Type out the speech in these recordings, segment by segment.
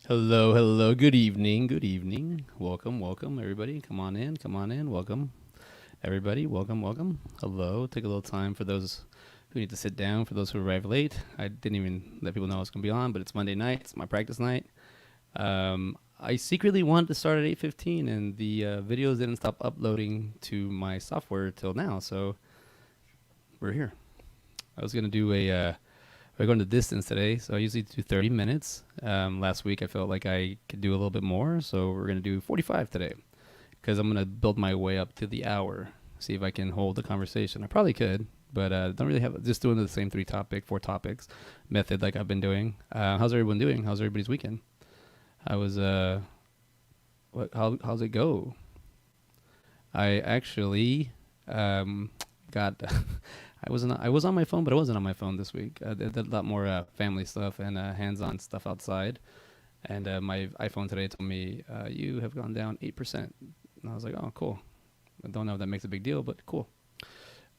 Hello, hello. Good evening. Good evening. Welcome, welcome, everybody. Come on in. Come on in. Welcome, everybody. Welcome, welcome. Hello. Take a little time for those who need to sit down. For those who arrive late, I didn't even let people know I was gonna be on, but it's Monday night. It's my practice night. I secretly wanted to start at 8:15, and the videos didn't stop uploading to my software till now. So we're here. I was gonna do we're going to distance today, so I usually do 30 minutes. Last week I felt like I could do a little bit more, so we're going to do 45 today because I'm going to build my way up to the hour, see if I can hold the conversation. I probably could, but don't really have just doing the same four topics method like I've been doing. How's everyone doing? How's everybody's weekend? I was how's it go? I actually got I was on my phone, but I wasn't on my phone this week. I did a lot more family stuff and hands-on stuff outside. And my iPhone today told me you have gone down 8%. And I was like, oh, cool. I don't know if that makes a big deal, but cool.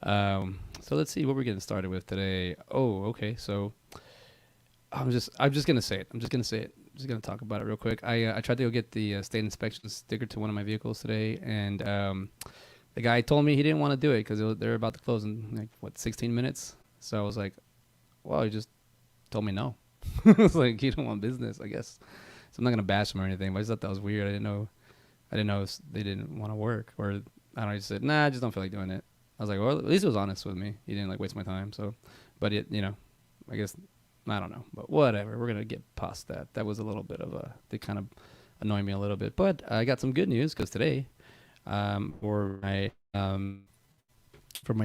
So let's see what we're getting started with today. Oh, okay. So I'm just gonna say it. I'm just gonna say it. I'm just gonna talk about it real quick. I tried to go get the state inspection sticker to one of my vehicles today, and the guy told me he didn't want to do it because they're about to close in like what 16 minutes. So I was like, well, he just told me no. It's like you don't want business, I guess. So I'm not gonna bash him or anything, but I just thought that was weird. I didn't know they didn't want to work, or I don't know. I just said, nah, I just don't feel like doing it. I was like, well, at least he was honest with me. He didn't like waste my time. So, but I guess I don't know, but whatever. We're gonna get past that. That was a little bit of they kind of annoyed me a little bit, but I got some good news because today for my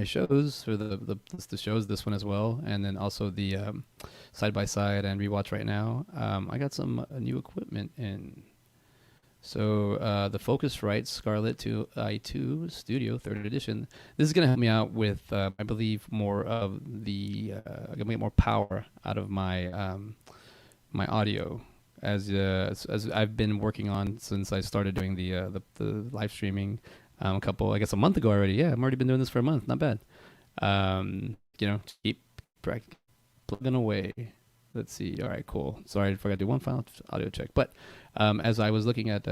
shows for the shows, this one as well, and then also the side by side and rewatch right now. I got some new equipment in. So the Focusrite Scarlett 2 i2 Studio 3rd edition. This is gonna help me out with I believe more of the gonna get more power out of my audio as I've been working on since I started doing the live streaming I guess a month ago already. Yeah, I've already been doing this for a month. Not bad. Keep plugging away. Let's see. All right, cool. Sorry, I forgot to do one final audio check. But as I was looking at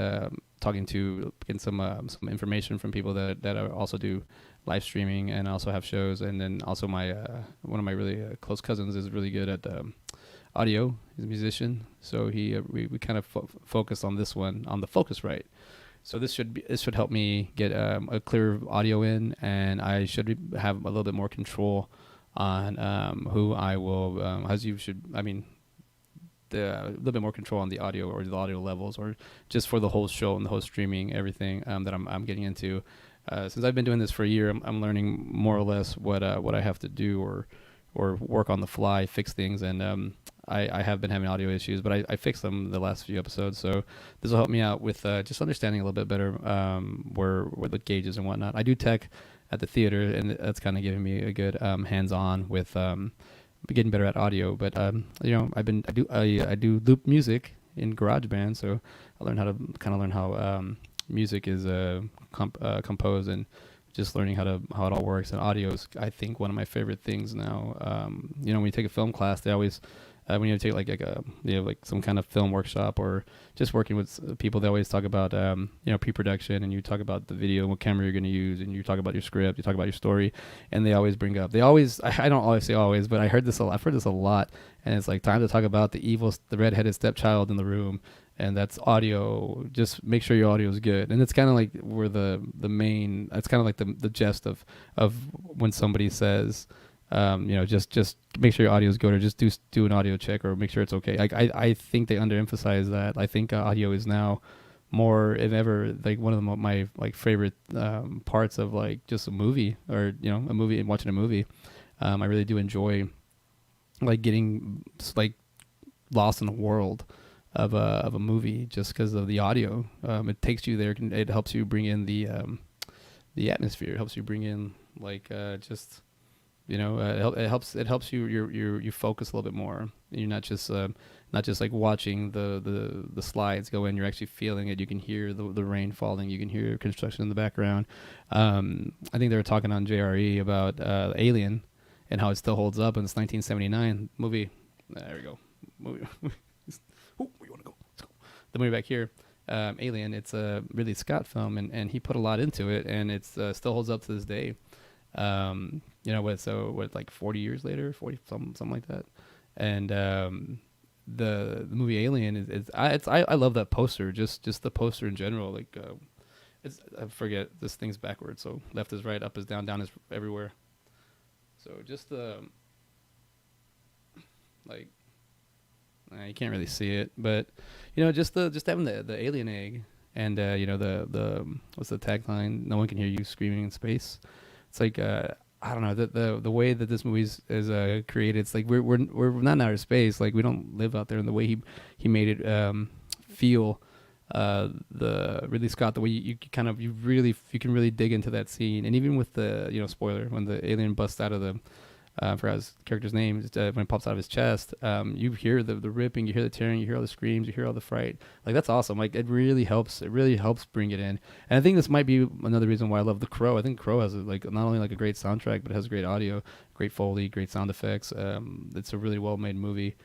talking to getting some information from people that also do live streaming and also have shows, and then also my one of my really close cousins is really good at audio. He's a musician, so we kind of focus on this one on the Focusrite. So this should help me get a clear audio in, and I should have a little bit more control on who I will, as you should. I mean, a little bit more control on the audio or the audio levels, or just for the whole show and the whole streaming, everything that I'm getting into. Since I've been doing this for a year, I'm learning more or less what I have to do or work on the fly, fix things, and I have been having audio issues, but I fixed them the last few episodes, so this will help me out with just understanding a little bit better where the gauges and whatnot. I do tech at the theater, and that's kind of giving me a good hands-on with getting better at audio. But I do loop music in GarageBand, so I learned how music is composed, and just learning how it all works. And audio is, I think, one of my favorite things now. When you take a film class, they always when you take like some kind of film workshop or just working with people, they always talk about pre-production, and you talk about the video and what camera you're going to use, and you talk about your script, you talk about your story, and they always bring up I don't always say always, but I've heard this a lot, and it's like time to talk about the redheaded stepchild in the room, and that's audio. Just make sure your audio is good, and it's kind of like where the main. It's kind of like the gist of when somebody says, just make sure your audio is good, or just do an audio check, or make sure it's okay. I think they underemphasize that. I think audio is now more than ever like one of my like favorite parts of like just a movie, or a movie and watching a movie. I really do enjoy like getting like lost in the world of a movie just because of the audio. It takes you there. It helps you bring in the atmosphere. It helps you bring in like just it helps you focus a little bit more. You're not just like watching the slides go in. You're actually feeling it. You can hear the rain falling. You can hear construction in the background. I think they were talking on JRE about Alien and how it still holds up, and it's 1979 movie. There we go. Movie. Oh, where you want to go? Let's go. the movie back here, Alien. It's a Ridley Scott film, and he put a lot into it, and it's still holds up to this day. What like 40 years later, 40 something like that, and the movie Alien I love that poster, just the poster in general. Like I forget, this thing's backwards, so left is right, up is down, down is everywhere. So just the like you can't really see it, but just having the alien egg, and the what's the tagline? No one can hear you screaming in space. It's like I don't know, the way that this movie is created. It's like we're not in outer space. Like we don't live out there. And the way he made it feel, the Ridley Scott, the way you can really dig into that scene. And even with the spoiler, when the alien busts out of the I forgot his character's name, when it pops out of his chest, you hear the ripping, you hear the tearing, you hear all the screams, you hear all the fright. Like that's awesome. Like it really helps bring it in. And I think this might be another reason why I love The Crow. I think Crow has not only like a great soundtrack, but it has great audio, great Foley, great sound effects. It's a really well made movie.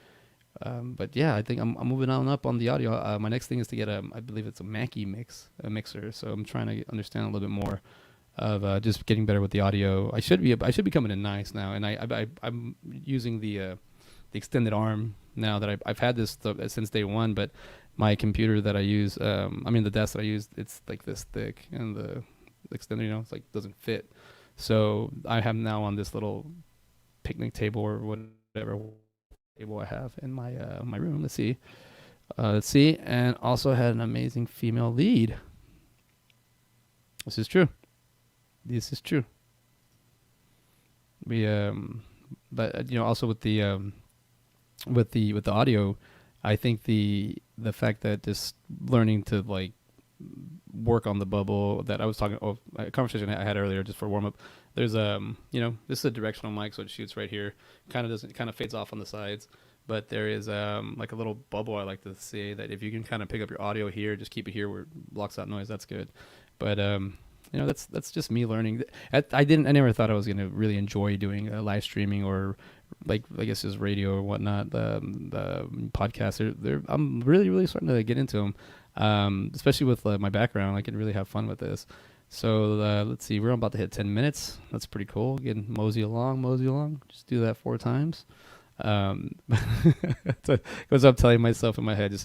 But yeah, I think I'm moving on up on the audio. My next thing is to get I believe it's a Mackie mixer. So I'm trying to understand a little bit more of just getting better with the audio. I should be coming in nice now, and I'm using the extended arm now that I've had this since day one. But my computer that I use, the desk that I use, it's like this thick, and the extender, it's like doesn't fit. So I have now on this little picnic table or whatever table I have in my my room. Let's see, and also had an amazing female lead. This is true. We but also with the audio, I think the fact that just learning to like work on the bubble that I was talking a conversation I had earlier just for warm up. There's this is a directional mic, so it shoots right here. Kind of fades off on the sides, but there is like a little bubble. I like to say that if you can kind of pick up your audio here, just keep it here where it blocks out noise. That's good, but that's just me learning. I never thought I was gonna really enjoy doing live streaming or like I guess just radio or whatnot. The podcasts, I'm really starting to get into them, especially with my background. I can really have fun with this. So let's see, we're about to hit 10 minutes. That's pretty cool. Getting mosey along. Just do that 4 times. So goes up telling myself in my head, you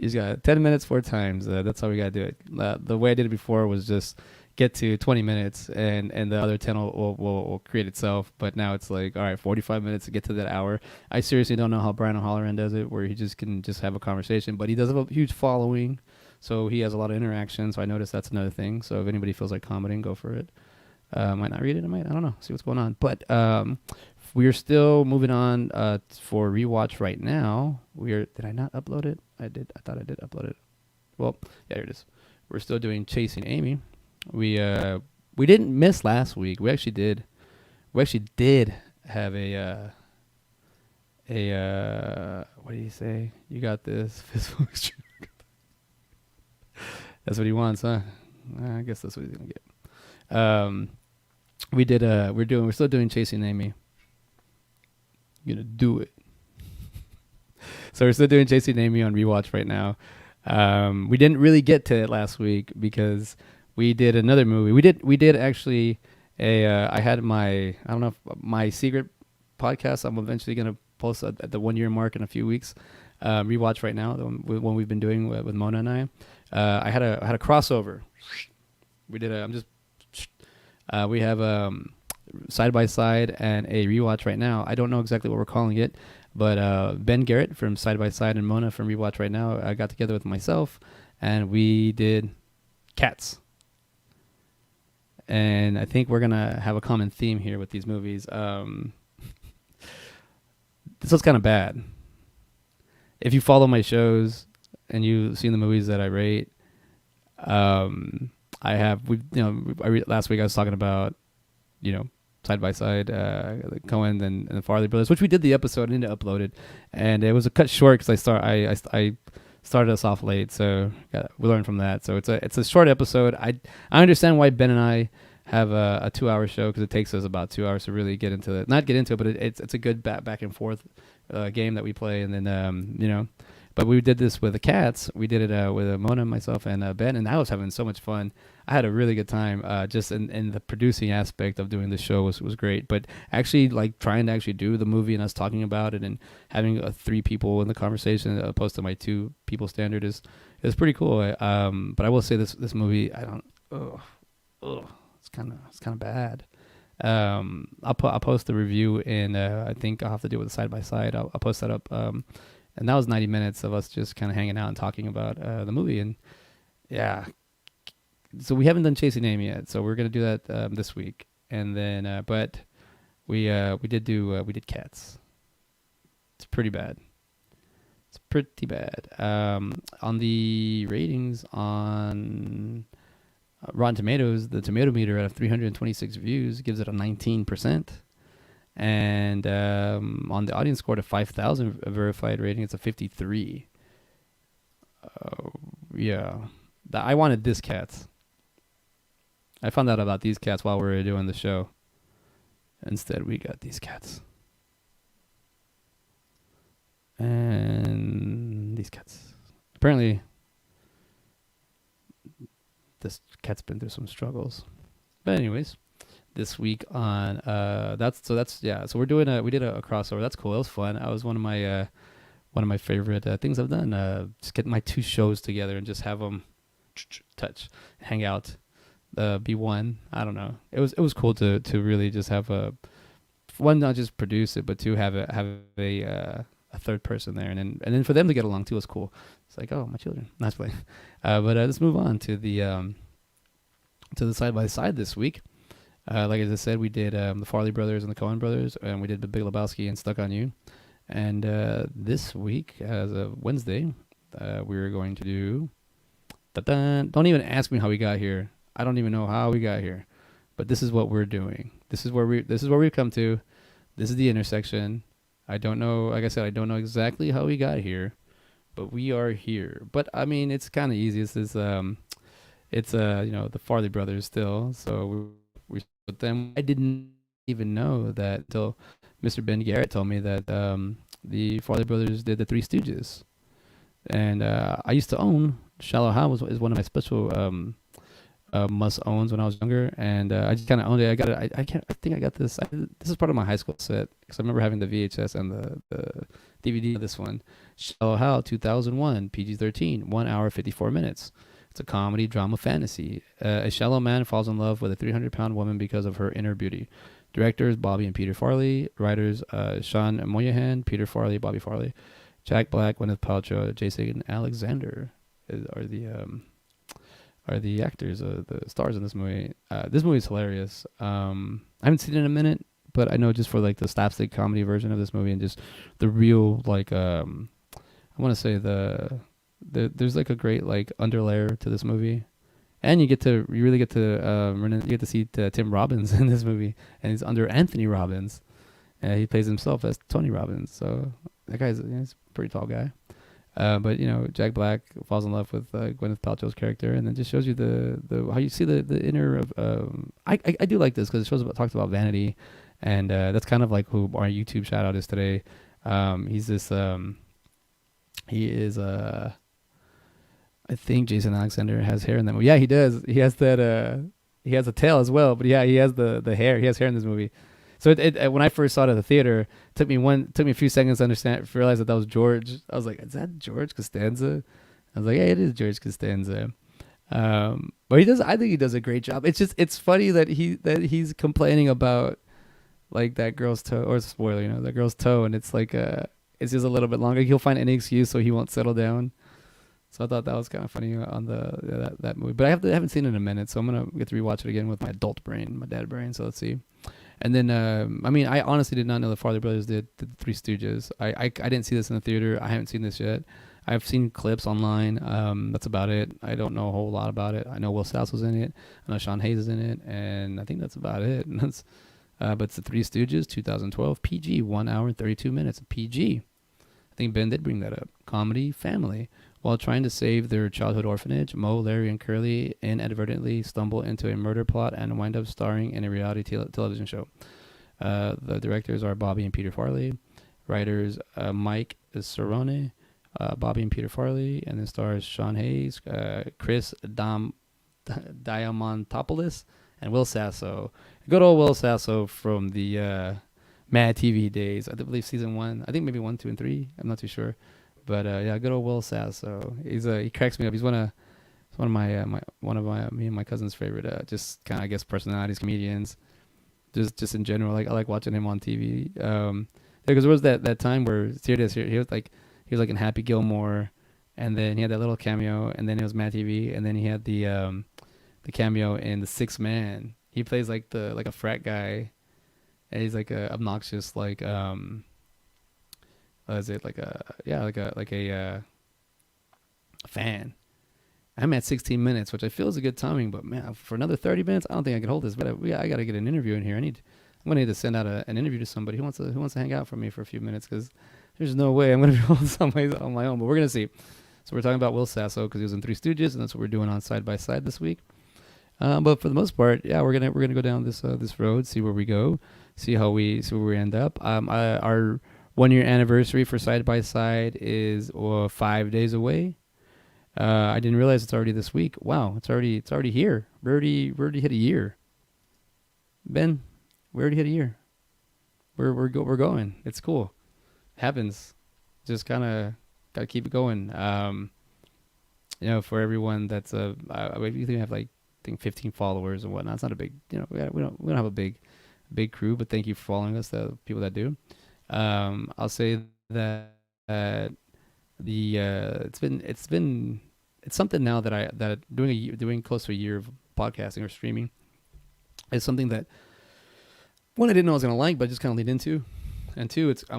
just got 10 minutes 4 times. That's how we gotta do it. The way I did it before was just get to 20 minutes and the other 10 will create itself. But now it's like, all right, 45 minutes to get to that hour. I seriously don't know how Brian O'Halloran does it, where he can have a conversation, but he does have a huge following, so he has a lot of interaction. So I noticed that's another thing. So if anybody feels like commenting, go for it. Might not read it, I don't know, see what's going on. But we are still moving on for rewatch right now. Did I not upload it? I thought I did upload it. Well, yeah, here it is. We're still doing Chasing Amy. We didn't miss last week. We actually did have a what do you say? You got this. That's what he wants, huh? I guess that's what he's gonna get. We're still doing Chasing Amy. You're gonna do it. So we're still doing Chasing Amy on rewatch right now. We didn't really get to it last week because we did another movie. We did actually I had my secret podcast. I'm eventually gonna post at the 1 year mark in a few weeks. Rewatch right now, the one we've been doing with Mona and I. I had a crossover. We did we have side by side and a rewatch right now. I don't know exactly what we're calling it, but Ben Garrett from Side by Side and Mona from Rewatch right now, I got together with myself and we did Cats. And I think we're gonna have a common theme here with these movies. This was kind of bad. If you follow my shows and you've seen the movies that I rate, last week I was talking about, Side by Side, the Coen and the Farley brothers, which we did the episode and didn't upload it, and it was a cut short because I started us off late, so we learned from that. So it's a short episode. I understand why Ben and I have a 2-hour show because it takes us about 2 hours to really get into it. Not get into it, but it's a good back and forth game that we play, and then But we did this with the cats. We did it with Mona, myself, and Ben, and I was having so much fun. I had a really good time. Just in the producing aspect of doing the show was great. But actually, like trying to actually do the movie and us talking about it and having three people in the conversation opposed to my two people standard is pretty cool. But I will say this movie, I don't. It's kind of bad. I'll post the review, and I think I'll have to do it with a side by side. I'll post that up. And that was 90 minutes of us just kind of hanging out and talking about the movie. And yeah, so we haven't done Chasing Amy yet, so we're gonna do that this week. And then, but we did Cats. It's pretty bad. It's pretty bad. On the ratings on Rotten Tomatoes, the tomato meter out of 326 views gives it a 19%. And on the audience score to 5,000 verified rating, it's a 53. Yeah. I wanted this Cats. I found out about these cats while we were doing the show. Instead, we got these cats. And these cats. Apparently, this cat's been through some struggles. But anyways, this week on so we're doing we did a crossover. That's cool. That was fun. I was one of my favorite things I've done. Just get my two shows together and just have them touch, hang out, be one. I don't know. It was cool to really just have one, not just produce it, but to have a third person there, and then for them to get along too was cool. It's like, oh, my children. Nice play. But let's move on to the side by side this week. Like I said, we did the Farley brothers and the Coen brothers, and we did the Big Lebowski and Stuck on You. And this week, as of Wednesday, we're going to do. Don't even ask me how we got here. I don't even know how we got here, but this is what we're doing. This is where we've come to. This is the intersection. I don't know. Like I said, I don't know exactly how we got here, but we are here. But I mean, it's kind of easy. It's the Farley brothers still. So we with them. I didn't even know that until Mr. Ben Garrett told me that the Farley brothers did the Three Stooges, and I used to own Shallow Hal is one of my special must owns when I was younger, and I just kind of owned it. I got it. I think I got this. This is part of my high school set because I remember having the VHS and the DVD of this one. Shallow Hal 2001 PG-13 1 hour 54 minutes. It's a comedy, drama, fantasy. A shallow man falls in love with a 300-pound woman because of her inner beauty. Directors, Bobby and Peter Farley. Writers, Sean Moynihan, Peter Farley, Bobby Farley. Jack Black, Gwyneth Paltrow, Jason Alexander are the actors, the stars in this movie. This movie is hilarious. I haven't seen it in a minute, but I know just for like the slapstick comedy version of this movie and just the real like I want to say there's like a great like underlayer to this movie, and you really get to see Tim Robbins in this movie, and he's under Anthony Robbins, and he plays himself as Tony Robbins. So that guy's he's a pretty tall guy. But Jack Black falls in love with Gwyneth Paltrow's character, and then just shows you the how you see the inner of. I do like this because it talks about vanity, and that's kind of like who our YouTube shout out is today. He's this he is I think Jason Alexander has hair in that movie. Yeah, he does. He has that. He has a tail as well, but yeah, he has the hair. He has hair in this movie. So it when I first saw it at the theater, took me a few seconds to realize that was George. I was like, is that George Costanza? I was like, yeah, it is George Costanza. But I think he does a great job. It's funny that he's complaining about like that girl's toe, or spoiler, that girl's toe, and it's like it's just a little bit longer. He'll find any excuse so he won't settle down. So I thought that was kind of funny on that movie. But I haven't seen it in a minute, so I'm gonna get to rewatch it again with my adult brain, my dad brain. So let's see. And then I honestly did not know the Farley brothers did the Three Stooges. I didn't see this in the theater. I haven't seen this yet. I've seen clips online. That's about it. I don't know a whole lot about it. I know Will Sass was in it. I know Sean Hayes is in it, and I think that's about it. And that's but it's the Three Stooges, 2012, PG, 1 hour and 32 minutes, PG. I think Ben did bring that up. Comedy, family. While trying to save their childhood orphanage, Mo, Larry, and Curly inadvertently stumble into a murder plot and wind up starring in a reality television show. The directors are Bobby and Peter Farley. Writers, Mike Cerrone, Bobby and Peter Farley, and then stars Sean Hayes, Chris Diamantopoulos, and Will Sasso. Good old Will Sasso from the Mad TV days. I believe season 1. I think maybe 1, 2, and 3. I'm not too sure, but yeah, good old Will Sasso. He cracks me up. He's one of my me and my cousin's favorite just kind of I guess personalities, comedians. Just in general, like I like watching him on TV. Because there was that time where he was like in Happy Gilmore, and then he had that little cameo, and then it was Mad TV, and then he had the cameo in The Sixth Man. He plays like a frat guy, and he's like a obnoxious is it like a fan. I'm at 16 minutes, which I feel is a good timing, but man, for another 30 minutes, I don't think I can hold this. But I got to get an interview in here. I'm gonna need to send out an interview to somebody who wants to hang out for me for a few minutes, because there's no way I'm gonna be holding somebody on my own. But we're gonna see. So we're talking about Will Sasso because he was in Three Stooges, and that's what we're doing on Side by Side this week. But for the most part, yeah, we're gonna go down this road, see where we go, see where we end up. Our 1 year anniversary for Side by Side is 5 days away. I didn't realize it's already this week. Wow, it's already here. We already hit a year. Ben, we already hit a year. We're going. It's cool. It happens. Just kind of gotta keep it going. For everyone that's we usually have like I think 15 followers and whatnot. It's not a big, we don't have a big crew, but thank you for following us. The people that do. I'll say that it's something now that doing close to a year of podcasting or streaming is something that one I didn't know I was gonna like, but I just kind of leaned into, and two, I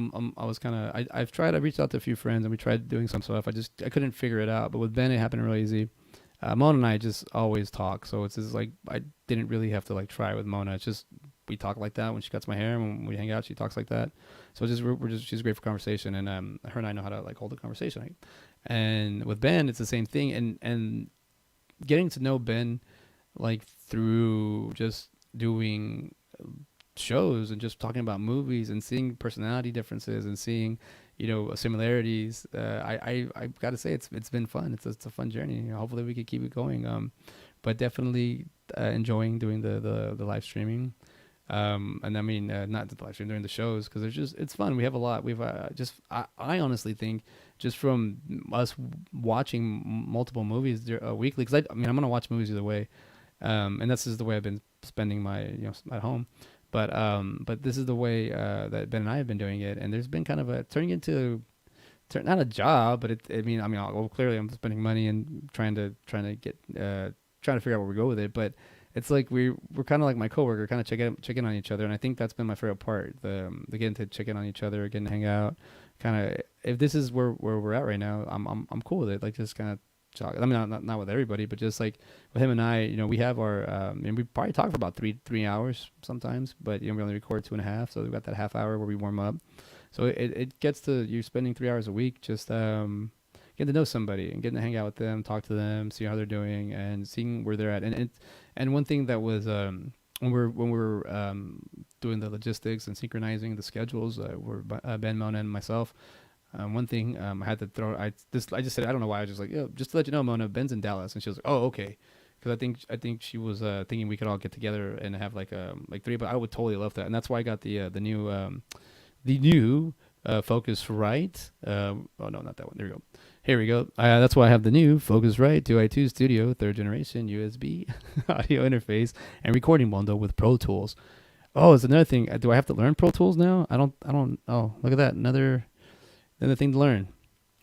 reached out to a few friends and we tried doing some stuff. I couldn't figure it out, but with Ben it happened really easy. Mona and I just always talk, so it's just like I didn't really have to like try with Mona. It's just we talk like that when she cuts my hair, and when we hang out, she talks like that. So she's great for conversation, and her and I know how to like hold a conversation. Right? And with Ben, it's the same thing, and getting to know Ben like through just doing shows and just talking about movies and seeing personality differences and seeing similarities. I gotta say it's been fun. It's a fun journey. Hopefully we can keep it going. But definitely enjoying doing the live streaming. And I mean not the live stream, during the shows, because it's fun. We have a lot. I honestly think just from us watching multiple movies weekly, because I'm gonna watch movies either way, and that's just the way I've been spending my at home. But this is the way that Ben and I have been doing it, and there's been kind of a turning into not a job, but clearly I'm spending money and trying to figure out where we go with it. But it's like we're kind of like my coworker, kind of checking on each other, and I think that's been my favorite part. The getting to check in on each other, getting to hang out, kind of. If this is where we're at right now, I'm cool with it. Like just kind of. I mean, not with everybody, but just like with him and I, we have our, and we probably talk for about three hours sometimes, but we only record 2.5, so we've got that half hour where we warm up. So it gets to you spending 3 hours a week just getting to know somebody and getting to hang out with them, talk to them, see how they're doing, and seeing where they're at. And one thing that was when we're doing the logistics and synchronizing the schedules, were Ben, Mona, and myself. One thing I had to throw, I just said, I don't know why, I was just like, just to let you know, Mona, Ben's in Dallas, and she was like, oh, okay, because I think she was thinking we could all get together and have like three, but I would totally love that, and that's why I got the new Focusrite. Oh no, not that one. There we go. Here we go. That's why I have the new Focusrite 2i2 Studio 3rd generation USB audio interface and recording bundle with Pro Tools. Oh, it's another thing. Do I have to learn Pro Tools now? I don't. Oh, look at that. Another thing to learn.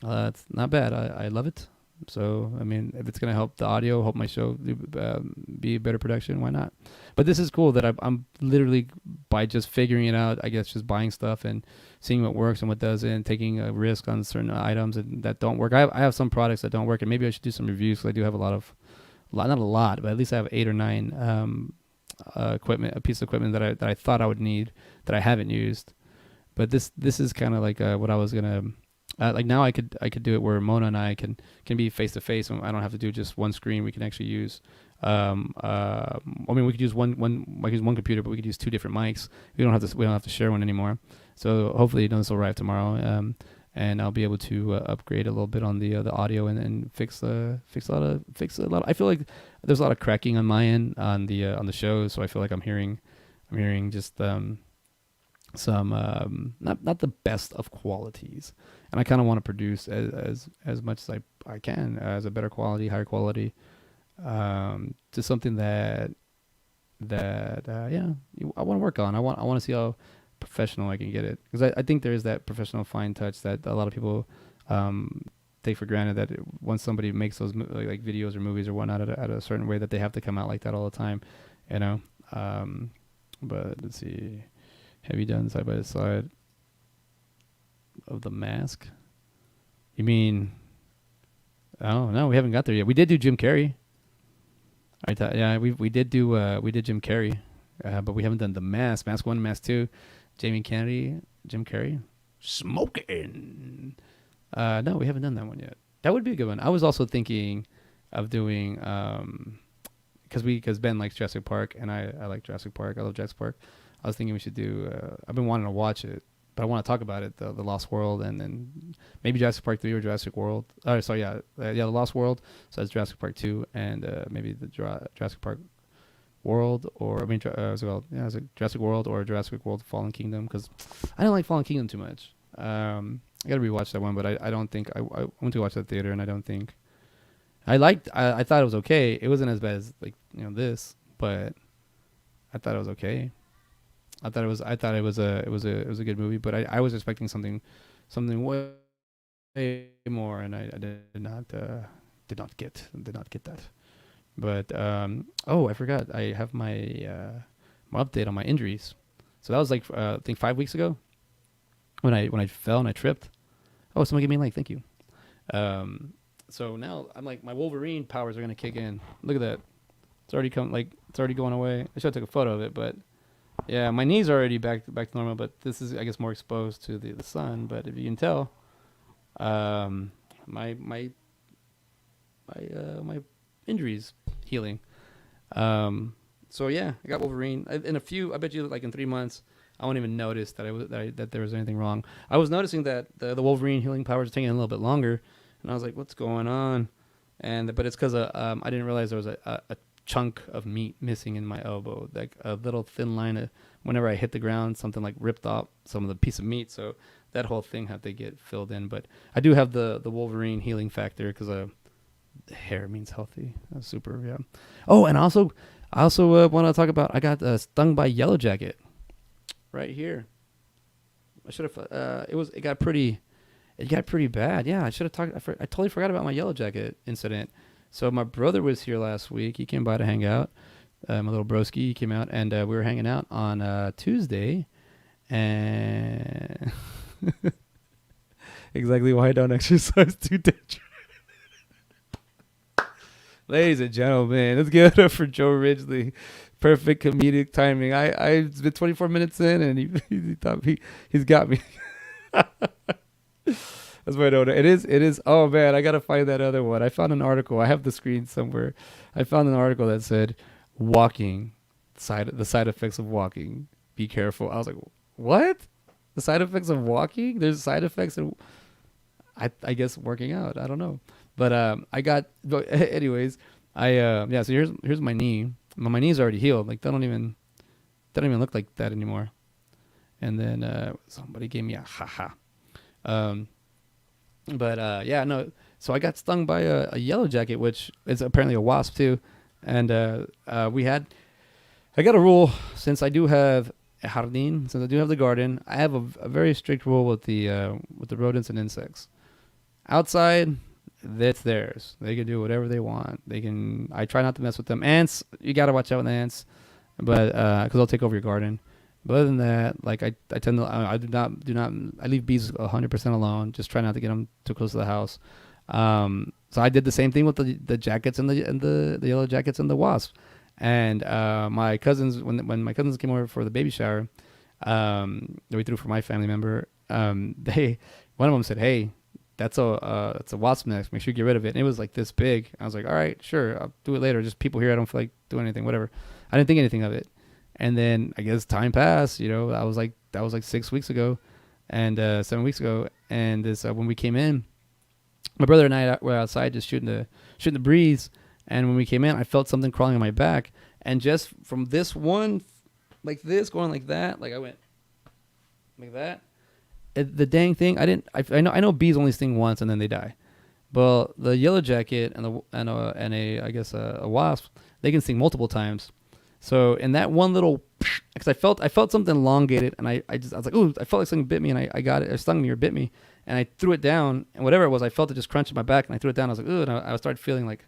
It's not bad. I love it. So, I mean, if it's going to help the audio, help my show be a better production, why not? But this is cool that I'm literally, by just figuring it out, I guess just buying stuff and seeing what works and what doesn't, taking a risk on certain items that don't work. I have some products that don't work, and maybe I should do some reviews, because I do have not a lot, but at least I have 8 or 9 a piece of equipment that I thought I would need that I haven't used. But this is kind of like what I was gonna like. Now I could do it where Mona and I can be face to face, and I don't have to do just one screen. We can actually use I mean, we could use one computer, but we could use 2 different mics. We don't have to share one anymore. So hopefully this will arrive tomorrow. and I'll be able to upgrade a little bit on the audio and fix a lot. I feel like there's a lot of cracking on my end on the show, so I feel like I'm hearing just some not the best of qualities, and I kind of want to produce as much as I can as a better quality, higher quality, to something that I want to work on. I want to see how professional I can get it, because I think there is that professional fine touch that a lot of people take for granted, that once somebody makes those like videos or movies or whatnot at a certain way, that they have to come out like that all the time, you know. But let's see, have you done side by side of The Mask? You mean? Oh no, we haven't got there yet. We did do Jim Carrey. I thought, yeah, we did Jim Carrey, but we haven't done The Mask. Mask 1, Mask 2, Jamie Kennedy, Jim Carrey, smoking. No, we haven't done that one yet. That would be a good one. I was also thinking of doing because Ben likes Jurassic Park and I like Jurassic Park. I love Jurassic Park. I was thinking we should do. I've been wanting to watch it, but I want to talk about it, the Lost World, and then maybe Jurassic Park 3 or Jurassic World. So yeah, the Lost World. So that's Jurassic Park 2, and maybe the Jurassic Park World, or is it Jurassic World or Jurassic World Fallen Kingdom? Because I don't like Fallen Kingdom too much. I gotta rewatch that one, but I don't think I went to watch that theater, and I don't think I liked. I thought it was okay. It wasn't as bad as this, but I thought it was okay. I thought it was a good movie, but I was expecting something way more, and I did not get that. But I forgot, I have my update on my injuries. So that was like I think 5 weeks ago when I fell and I tripped. Oh, someone gave me a like, thank you. So now I'm like, my Wolverine powers are gonna kick in. Look at that. It's already going away. I should have took a photo of it, but yeah, my knees are already back to normal, but this is, I guess, more exposed to the sun. But if you can tell, my injuries healing. So yeah, I got Wolverine. I bet you like in 3 months, I won't even notice that there was anything wrong. I was noticing that the Wolverine healing powers are taking a little bit longer, and I was like, what's going on? But it's because I didn't realize there was a chunk of meat missing in my elbow, like a little thin line of, whenever I hit the ground, something like ripped off some of the piece of meat, so that whole thing had to get filled in. But I do have the Wolverine healing factor, because hair means healthy. That's super. Yeah. Oh, and I also want to talk about, I got stung by Yellow Jacket right here. I should have it got pretty bad. Yeah, I should have talked. I totally forgot about my Yellow Jacket incident. So my brother was here last week. He came by to hang out. My little broski, he came out, and we were hanging out on Tuesday. And exactly why I don't exercise too dangerous. Ladies and gentlemen, let's give it up for Joe Ridgely. Perfect comedic timing. It's been 24 minutes in, and he thought he's got me. That's why I don't know. It is. Oh man, I gotta find that other one. I found an article. I have the screen somewhere. I found an article that said, "Walking, the side effects of walking. Be careful." I was like, "What? The side effects of walking? There's side effects of, I guess, working out. I don't know." But anyways, So here's my knee. My knee's already healed. Like, they don't even look like that anymore. And then somebody gave me a haha. No. So I got stung by a yellow jacket, which is apparently a wasp too. And I got a rule, since I do have a jardín, since I do have the garden. I have a very strict rule with the rodents and insects. Outside, that's theirs. They can do whatever they want. I try not to mess with them. Ants, you gotta watch out with ants, but because they'll take over your garden. But other than that, like I tend to, I do not, I leave bees 100% alone. Just try not to get them too close to the house. So I did the same thing with the jackets and the yellow jackets and the wasps. And my cousins, when my cousins came over for the baby shower, that we threw for my family member, one of them said, "Hey, that's a wasp nest. Make sure you get rid of it." And it was like this big. I was like, "All right, sure, I'll do it later. Just people here, I don't feel like doing anything, whatever." I didn't think anything of it. And then I guess time passed. That was like 6 weeks ago. and 7 weeks ago. And this when we came in, my brother and I were outside just shooting the breeze. And when we came in, I felt something crawling on my back, and just from this one, like this, going like that, like I went like that. The dang thing, I know bees only sting once and then they die. Well, the yellow jacket and a I guess a wasp, they can sting multiple times. So in that one little, because I felt something elongated, and I was like, ooh, I felt like something bit me, and I got it, it stung me or bit me, and I threw it down, and whatever it was, I felt it just crunch in my back, and I threw it down. I was like, ooh, and I started feeling like,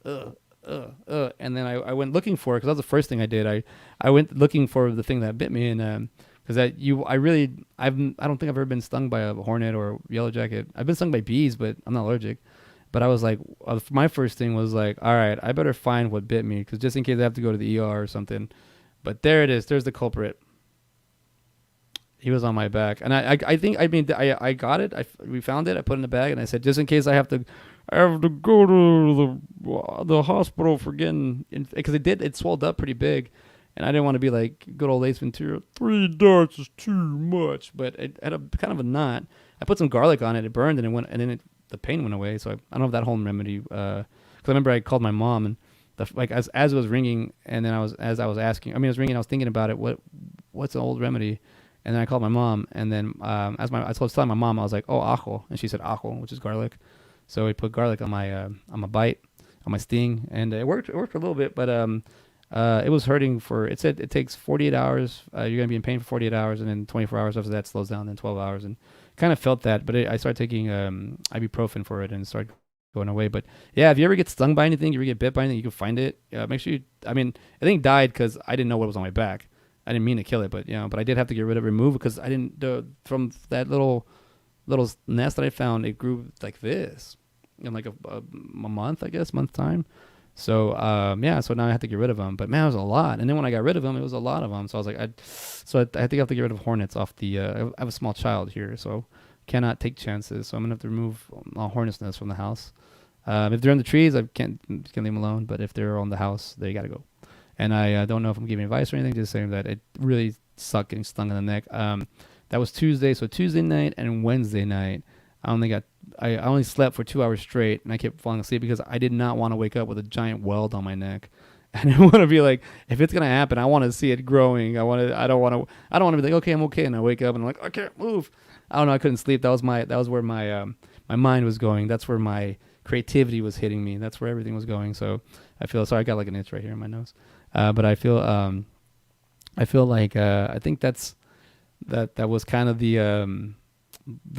and then I went looking for it, because that was the first thing I did. I went looking for the thing that bit me, and because I don't think I've ever been stung by a hornet or yellow jacket. I've been stung by bees, but I'm not allergic. But I was like, my first thing was like, all right, I better find what bit me, because just in case I have to go to the ER or something. But there it is. There's the culprit. He was on my back, and I think I got it. We found it. I put it in the bag, and I said, just in case I have to go to the hospital for getting, because it swelled up pretty big, and I didn't want to be like good old Ace Ventura. 3 darts is too much, but it had a kind of a knot. I put some garlic on it. It burned, and it went, and then the pain went away. So I don't know if that home remedy. Because I remember I called my mom, and as it was ringing, and then as I was asking, I mean, it was ringing. I was thinking about it. What's an old remedy? And then I called my mom, and then I was telling my mom, I was like, oh, ajo, and she said ajo, which is garlic. So we put garlic on my bite, on my sting, and it worked. It worked for a little bit, but it was hurting for. It said it takes 48 hours. You're gonna be in pain for 48 hours, and then 24 hours after that slows down. Then 12 hours, and kind of felt that. But I started taking ibuprofen for it, and it started going away. But yeah, if you ever get stung by anything, you ever get bit by anything, you can find it. Make sure you. I mean, I think died because I didn't know what was on my back. I didn't mean to kill it, but but I did have to get rid of it, remove it, because I didn't. From that little nest that I found, it grew like this in like a month, I guess, month time. So so now I have to get rid of them. But man, it was a lot. And then when I got rid of them, it was a lot of them. So I was like, I think I have to get rid of hornets off the. I have a small child here, so cannot take chances. So I'm gonna have to remove all hornets nests from the house. If they're in the trees, I can't leave them alone. But if they're on the house, they gotta go. And I don't know if I'm giving advice or anything, just saying that it really sucked getting stung in the neck. That was Tuesday. So Tuesday night and Wednesday night, I only slept for 2 hours straight, and I kept falling asleep because I did not want to wake up with a giant weld on my neck. And I want to be like, if it's gonna happen, I want to see it growing. I don't want to be like, okay, I'm okay, and I wake up and I'm like, I can't move. I don't know. I couldn't sleep. That was where my mind was going. That's where my creativity was hitting me. That's where everything was going. So I feel sorry. I got like an itch right here in my nose. But I feel like I think that was kind of the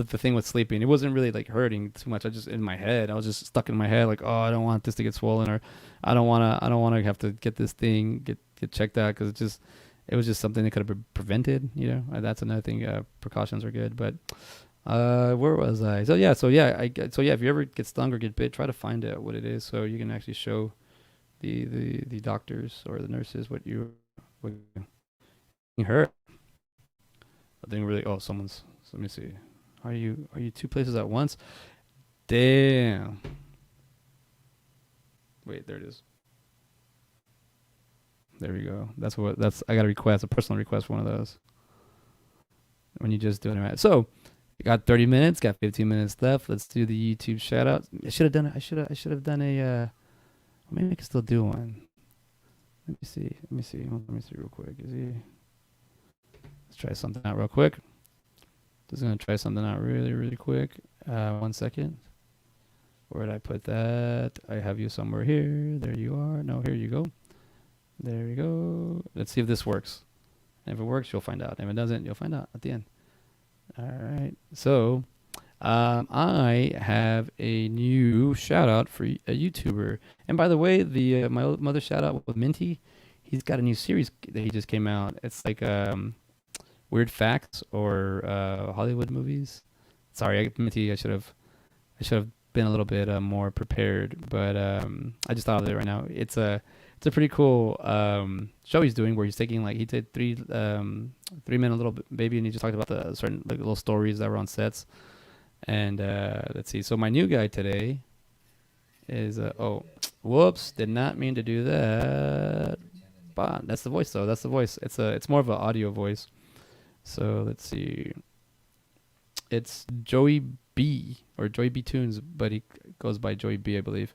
thing with sleeping. It wasn't really like hurting too much. I just in my head. I was just stuck in my head like, oh, I don't want this to get swollen, or I don't want to have to get this thing get checked out, because it was just something that could have been prevented. That's another thing. Precautions are good, but where was I? So yeah. If you ever get stung or get bit, try to find out what it is, so you can actually show the doctors or the nurses what you hurt. I think really. Oh, someone's. Let me see. Are you 2 places at once? Damn. Wait, there it is. There we go. I got a personal request for one of those. When you just do it right. So, got 30 minutes. Got 15 minutes left. Let's do the YouTube shout out. I should have done a. Maybe I can still do one. Let me see. Let me see real quick. Let's try something out real quick. Just gonna try something out really, really quick. 1 second. Where did I put that? I have you somewhere here. There you are. No, here you go. There you go. Let's see if this works. And if it works, you'll find out. If it doesn't, you'll find out at the end. All right. So, I have a new shout out for a YouTuber. And by the way, my mother shout out with Minty. He's got a new series that he just came out. It's like weird facts or Hollywood movies. Sorry, Minty. I should have been a little bit more prepared, but I just thought of it right now. It's a pretty cool show he's doing, where he's taking, like, he did 3 men, a little baby, and he just talked about the certain, like, little stories that were on sets. And let's see. So my new guy today is oh, whoops, did not mean to do that. But that's the voice though. That's the voice. It's more of an audio voice. So let's see. It's Joey B or Joey B Toonz, but he goes by Joey B, I believe.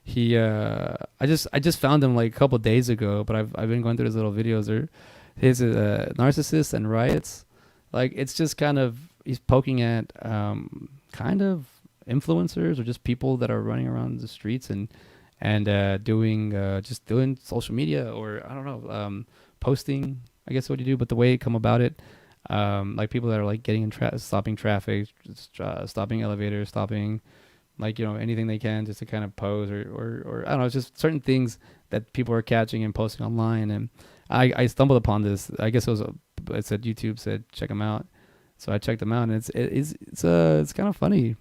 He I just found him like a couple days ago, but I've been going through his little videos. Or his narcissists and riots. Like it's just kind of he's poking at kind of influencers or just people that are running around the streets and doing just doing social media, or I don't know, posting, I guess what you do, but the way you come about it, like people that are like getting in stopping traffic, stopping elevators, stopping like anything they can just to kind of pose or I don't know, just certain things that people are catching and posting online. And I stumbled upon this. I guess it said YouTube said check them out, so I checked them out, and it's kind of funny.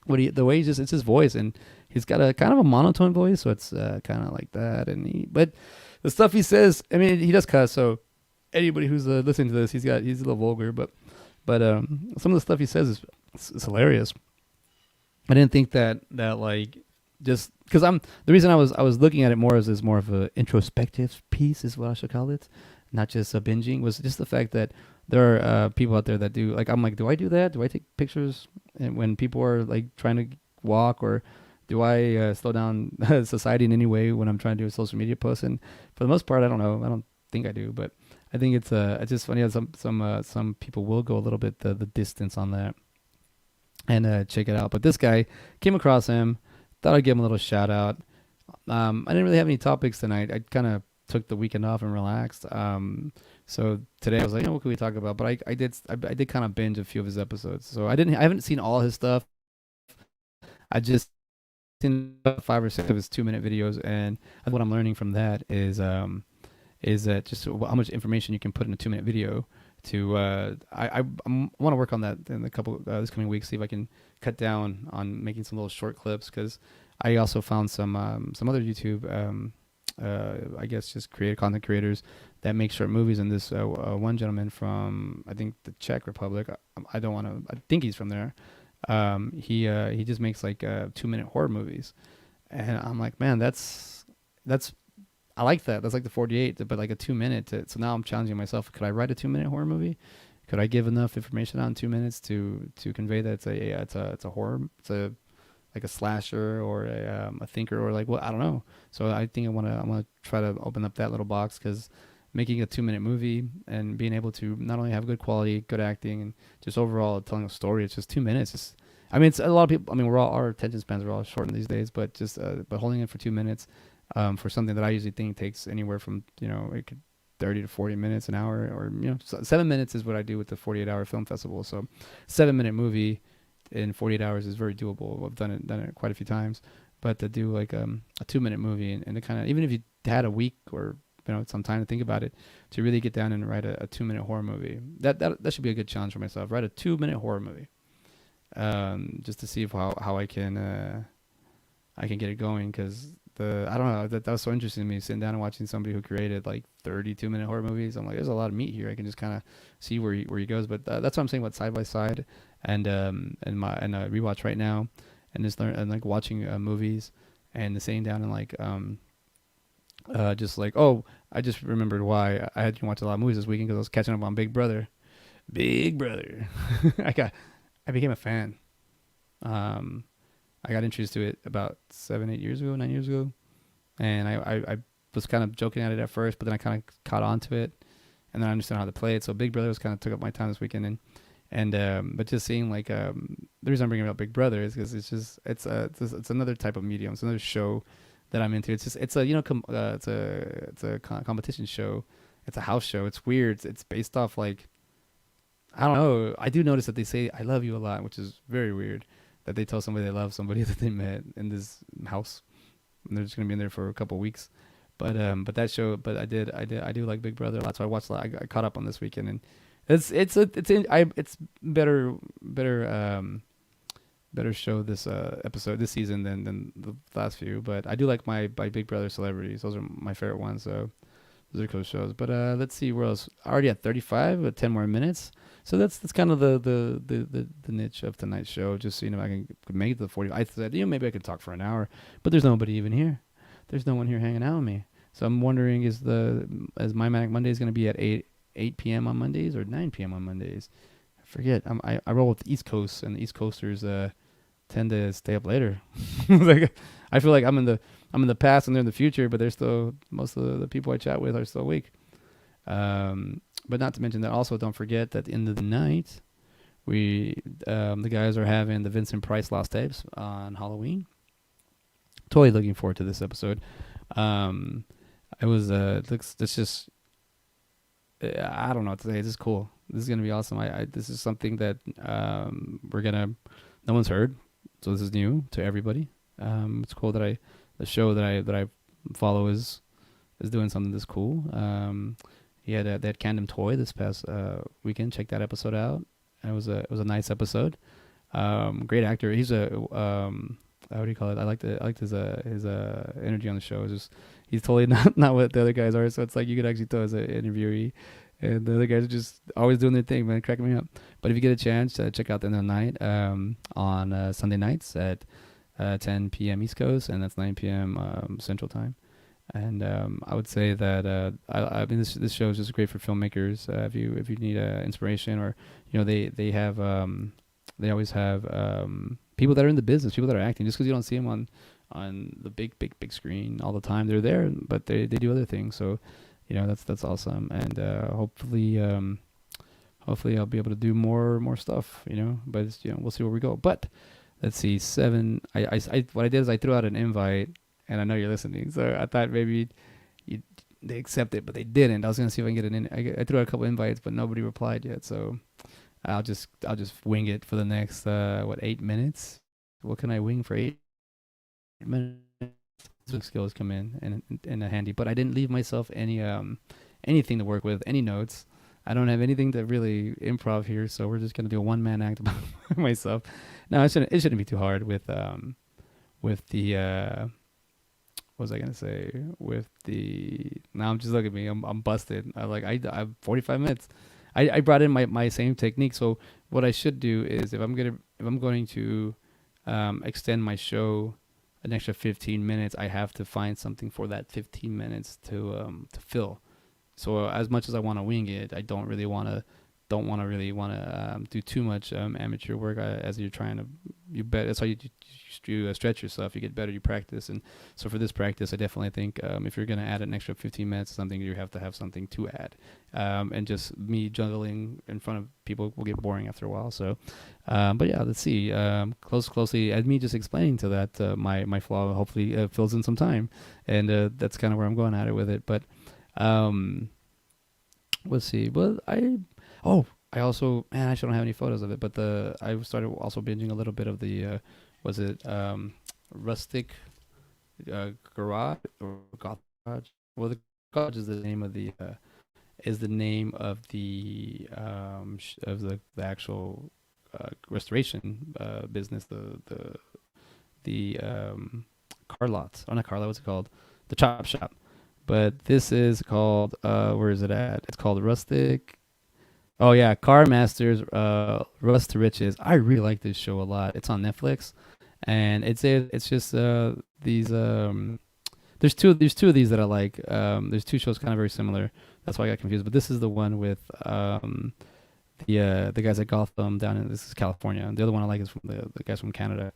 The way it's his voice, and he's got a kind of a monotone voice, so it's kind of like that. But the stuff he says, I mean, he does cuss, so anybody who's listening to this, he's a little vulgar, but some of the stuff he says is hilarious. I didn't think that like just because the reason I was looking at it more as more of a introspective piece is what I should call it, not just a binging, was just the fact that there are people out there that do, like, I'm like, do I do that? Do I take pictures and when people are like trying to walk, or do I slow down society in any way when I'm trying to do a social media post? And for the most part, I don't know. I don't think I do, but I think it's just funny that some people will go a little bit the distance on that and check it out. But this guy, came across him, thought I'd give him a little shout out. I didn't really have any topics tonight. I kind of took the weekend off and relaxed. So today I was like, what can we talk about? But I did kind of binge a few of his episodes. So I haven't seen all his stuff. I just seen about 5 or 6 of his 2-minute videos, and what I'm learning from that is that just how much information you can put in a 2-minute video. I want to work on that in a couple this coming weeks. See if I can cut down on making some little short clips, because I also found some other YouTube I guess just content creators that make short movies. And this one gentleman from, I think, the Czech Republic. I don't want to. I think he's from there. He just makes like 2-minute horror movies, and I'm like, man, that's I like that. That's like the 48, but like a 2-minute. So now I'm challenging myself. Could I write a 2-minute horror movie? Could I give enough information out in 2 minutes to convey that it's a horror, like a slasher or a thinker, or like, well, I don't know. So I think I want to try to open up that little box, because making a 2-minute movie and being able to not only have good quality, good acting, and just overall telling a story, it's just 2 minutes. I mean, it's a lot of people. I mean, our attention spans are all shortened these days, but just but holding it for 2 minutes. For something that I usually think takes anywhere from 30 to 40 minutes, an hour, or 7 minutes is what I do with the 48-hour film festival. So 7-minute movie in 48 hours is very doable. I've done it quite a few times. But to do like a 2-minute movie and to kind of, even if you had a week or some time to think about it, to really get down and write a 2-minute horror movie, that should be a good challenge for myself. Write a 2-minute horror movie, just to see how I can get it going, because I don't know, that was so interesting to me, sitting down and watching somebody who created like 32-minute horror movies. I'm like, there's a lot of meat here. I can just kind of see where he goes. But that's what I'm saying about Side by Side and rewatch right now, and just learn and like watching movies and sitting down and like just like, oh, I just remembered why I had to watch a lot of movies this weekend, because I was catching up on Big Brother. I became a fan. I got introduced to it about 9 years ago, and I was kind of joking at it at first, but then I kind of caught on to it, and then I understood how to play it. So Big Brother was kind of took up my time this weekend, but just seeing like the reason I'm bringing up Big Brother is because it's another type of medium. It's another show that I'm into. It's a competition show. It's a house show. It's weird. It's based off like, I don't know. I do notice that they say "I love you" a lot, which is very weird. That they tell somebody they love somebody that they met in this house, and they're just gonna be in there for a couple of weeks. But that show, I do like Big Brother a lot, so I watched. I caught up on this weekend, and it's better show this episode this season than the last few. But I do like my Big Brother celebrities. Those are my favorite ones. So those are cool shows. But let's see where else. Already at 35, with 10 more minutes. So that's kind of the niche of tonight's show. Just so I can make it to the 40. I said maybe I could talk for an hour, but there's nobody even here. There's no one here hanging out with me. So I'm wondering, is My Manic Monday is going to be at 8 p.m. on Mondays or 9 p.m. on Mondays? forget. I roll with the East Coast, and the East Coasters tend to stay up later. Like I feel like I'm in the past and they're in the future, but they're still most of the people I chat with are still awake. But not to mention that also don't forget that at the end of the night we the guys are having the Vincent Price Lost Tapes on Halloween. Totally looking forward to this episode. Um, it was it's just I don't know what to say. This is cool. This is gonna be awesome. I this is something that we're gonna no one's heard, so this is new to everybody. It's cool that the show that I follow is doing something this cool. He had they had Candom Toy this past weekend. Check that episode out. And it was a nice episode. Great actor. He's a how do you call it? I liked his energy on the show. It's just he's totally not what the other guys are. So it's like you could actually tell as an interviewee, and the other guys are just always doing their thing, man, cracking me up. But if you get a chance, check out the end of the night on Sunday nights at 10 p.m. East Coast, and that's 9 p.m. Central Time. And I would say that I mean this show is just great for filmmakers. If you need inspiration, or they have they always have people that are in the business, people that are acting. Just because you don't see them on the big screen all the time, they're there, but they do other things. So that's awesome. And hopefully I'll be able to do more stuff. But it's, we'll see where we go. But let's see, seven. I what I did is I threw out an invite. And I know you're listening, so I thought maybe they accept it, but they didn't. I was gonna see if I can get I threw out a couple invites, but nobody replied yet. So I'll just wing it for the next 8 minutes. What can I wing for 8 minutes? Skills come in a handy, but I didn't leave myself any anything to work with, any notes. I don't have anything to really improv here, so we're just gonna do a one man act by myself. No, it shouldn't be too hard with the. What was I gonna say with the? Now I'm just look at me. I'm busted. I 45 minutes. I brought in my same technique. So what I should do is if I'm going to extend my show an extra 15 minutes, I have to find something for that 15 minutes to fill. So as much as I want to wing it, I don't really want to do too much amateur work as you're trying to. That's how you stretch yourself. You get better. You practice, and so for this practice, I definitely think if you're gonna add an extra 15 minutes to something, you have to have something to add. And just me juggling in front of people will get boring after a while. So, but yeah, let's see. Closely, and me just explaining to that my flaw hopefully fills in some time, and that's kind of where I'm going at it with it. But let's see. Well, I also, man, I actually don't have any photos of it, but I started also binging a little bit of the, Rustic Garage or Goth Garage? Well, the garage is the name of the of the actual restoration business, the car lots. Oh, not car lot. What's it called? The chop shop. But this is called where is it at? It's called Rustic. Oh yeah, Car Masters, Rust to Riches. I really like this show a lot. It's on Netflix, and it's just these there's two of these that I like. There's two shows kind of very similar. That's why I got confused. But this is the one with the guys at Gotham down in this is California. And the other one I like is from the guys from Canada.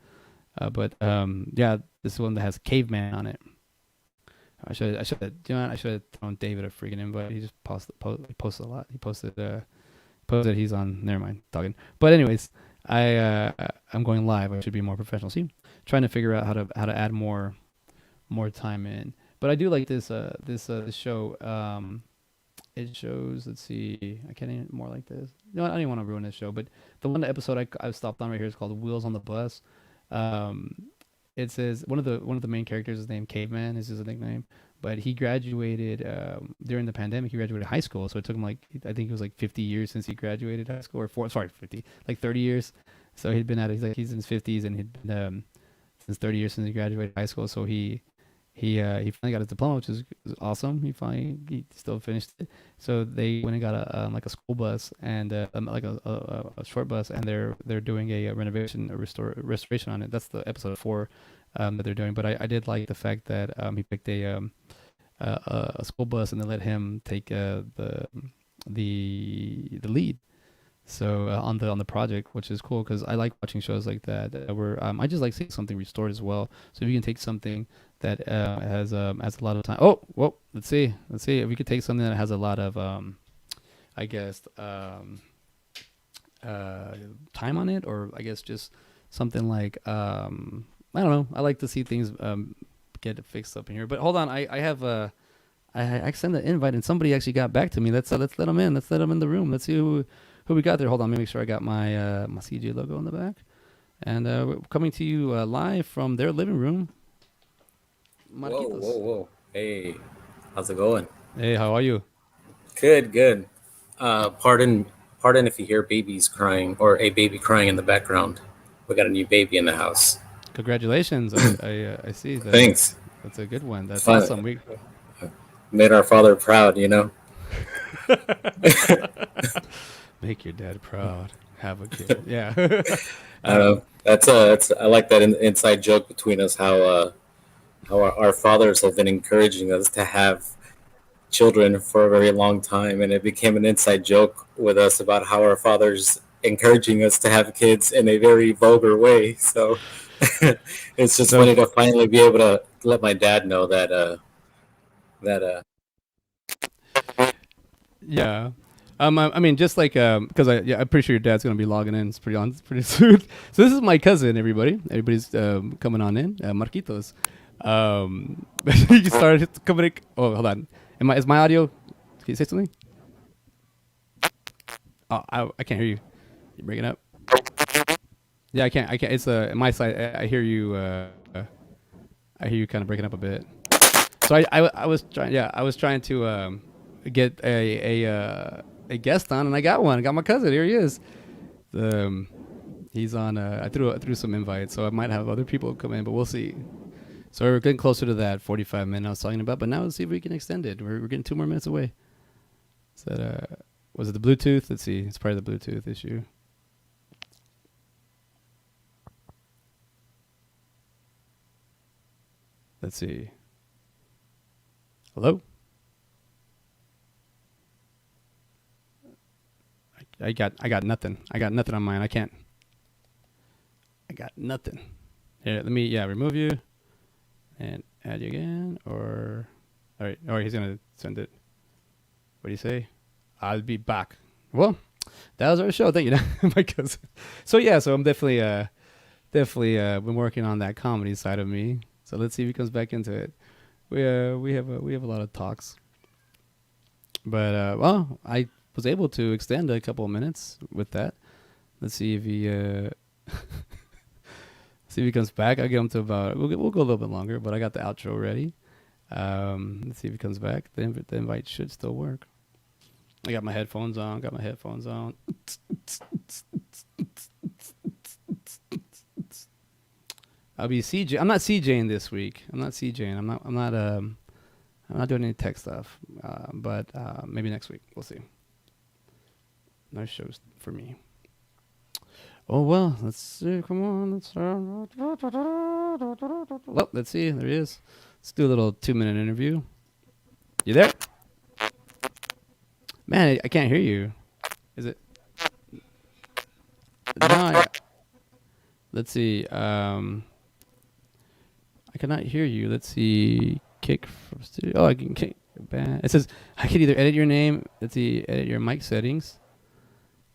But yeah, this is one that has Caveman on it. I should have thrown David a freaking invite. He just he posted a lot. He posted he's on. Never mind talking. But anyways, I'm going live. I should be more professional. See, trying to figure out how to add more time in. But I do like this show. It shows. Let's see. I can't even more like this. No, I don't even want to ruin this show. But the one episode I stopped on right here is called Wheels on the Bus. It says one of the main characters is named Caveman. Is his nickname. But he graduated during the pandemic. He graduated high school, so it took him I think it was 50 years since he graduated high school, or 50, 30 years. So he'd been he's in his 50s, and he'd been since 30 years since he graduated high school. So he finally got his diploma, which is awesome. He still finished it. So they went and got a school bus and a short bus, and they're doing a restoration on it. That's the episode 4 that they're doing. But I did like the fact that he picked a school bus, and they let him take the lead. So on the project, which is cool because I like watching shows like that. Where I just like seeing something restored as well. So if you can take something that has a lot of time. Oh, well, let's see if we could take something that has a lot of I guess uh, time on it, or I guess just something like I don't know. I like to see things get fixed up in here. But hold on, I have I sent an invite and somebody actually got back to me. Let's let them in. Let's let them in the room. Let's see who we got there. Hold on, let me make sure I got my my CJ logo on the back. And we're coming to you live from their living room. Whoa, whoa, Marquitos. whoa. Hey, how's it going? Hey, how are you? Good, good. Pardon if you hear babies crying or a baby crying in the background. We got a new baby in the house. Congratulations. I see that. Thanks. That's a good one. That's Fun. awesome. We Made our father proud, you know? make your dad proud. Have a kid. Yeah. I know. I like that inside joke between us how our fathers have been encouraging us to have children for a very long time, and it became an inside joke with us about how our fathers encouraging us to have kids in a very vulgar way. So it's just So funny to finally be able to let my dad know that yeah. I mean, just like, because I'm pretty sure your dad's gonna be logging in. It's pretty soon. So this is my cousin. Everybody's coming on in. Marquitos. You started coming. Oh, hold on. Is my audio? Can you say something? Oh, I can't hear you. You breaking up? Yeah, I can't. It's my side. I hear you. I hear you kind of breaking up a bit. So I was trying. Yeah, I was trying to get a guest on, and I got one. I got my cousin. Here he is. Um, he's on. I threw some invites, so I might have other people come in, but we'll see. So we're getting closer to that 45 minute I was talking about, but now let's see if we can extend it. We're getting 2 more minutes away. Is that was it the Bluetooth? Let's see. It's probably the Bluetooth issue. Let's see. Hello. I got nothing. I got nothing on mine. I can't. I got nothing. Here, let me remove you and add you again. Or all right. He's gonna send it. What do you say? I'll be back. Well, that was our show. Thank you, my cousin. So yeah, so I'm definitely been working on that comedy side of me. So let's see if he comes back into it. We have a lot of talks, but well, I was able to extend a couple of minutes with that. Let's see if he see if he comes back. I'll get him to about. We'll go a little bit longer, but I got the outro ready. Let's see if he comes back. The invite should still work. I got my headphones on. I'll be CJ. I'm not CJing this week. I'm not CJing. I'm not doing any tech stuff. But maybe next week. We'll see. Nice shows for me. Oh well, let's see. Come on, well, let's see. There he is. Let's do a little 2 minute interview. You there? Man, I can't hear you. Is it? No. Let's see. I cannot hear you. Let's see. Kick from studio. Oh, I can kick. It says I can either edit your name. Let's see. Edit your mic settings.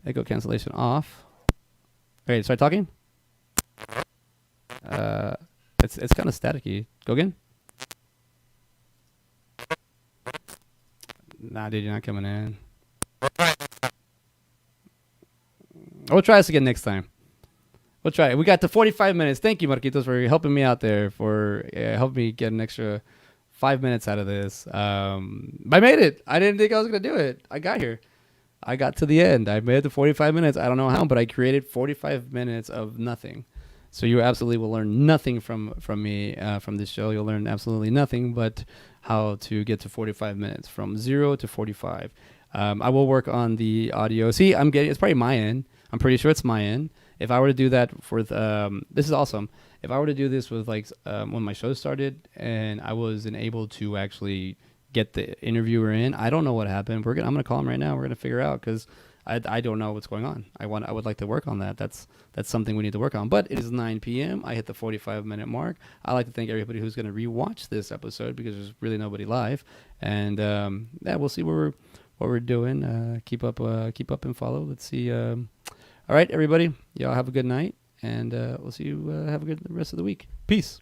Echo cancellation off. Okay, start talking. Uh, it's kind of staticky. Go again. Nah, dude, you're not coming in. We'll try this again next time. We'll try it. We got to 45 minutes. Thank you, Marquitos, for helping me out there, for helping me get an extra 5 minutes out of this. I made it. I didn't think I was going to do it. I got here. I got to the end. I made it to 45 minutes. I don't know how, but I created 45 minutes of nothing. So you absolutely will learn nothing from me, from this show. You'll learn absolutely nothing but how to get to 45 minutes, from 0 to 45. I will work on the audio. See, it's probably my end. I'm pretty sure it's my end. If I were to do that for, this is awesome. If I were to do this with when my show started and I wasn't able to actually get the interviewer in, I don't know what happened. I'm gonna call him right now. We're gonna figure out, because I don't know what's going on. I would like to work on that. That's something we need to work on. But it is 9 p.m. I hit the 45-minute mark. I like to thank everybody who's going to rewatch this episode because there's really nobody live. And yeah, we'll see what we're doing. Keep up and follow. Let's see. All right, everybody. Y'all have a good night, and we'll see you. Have a good rest of the week. Peace.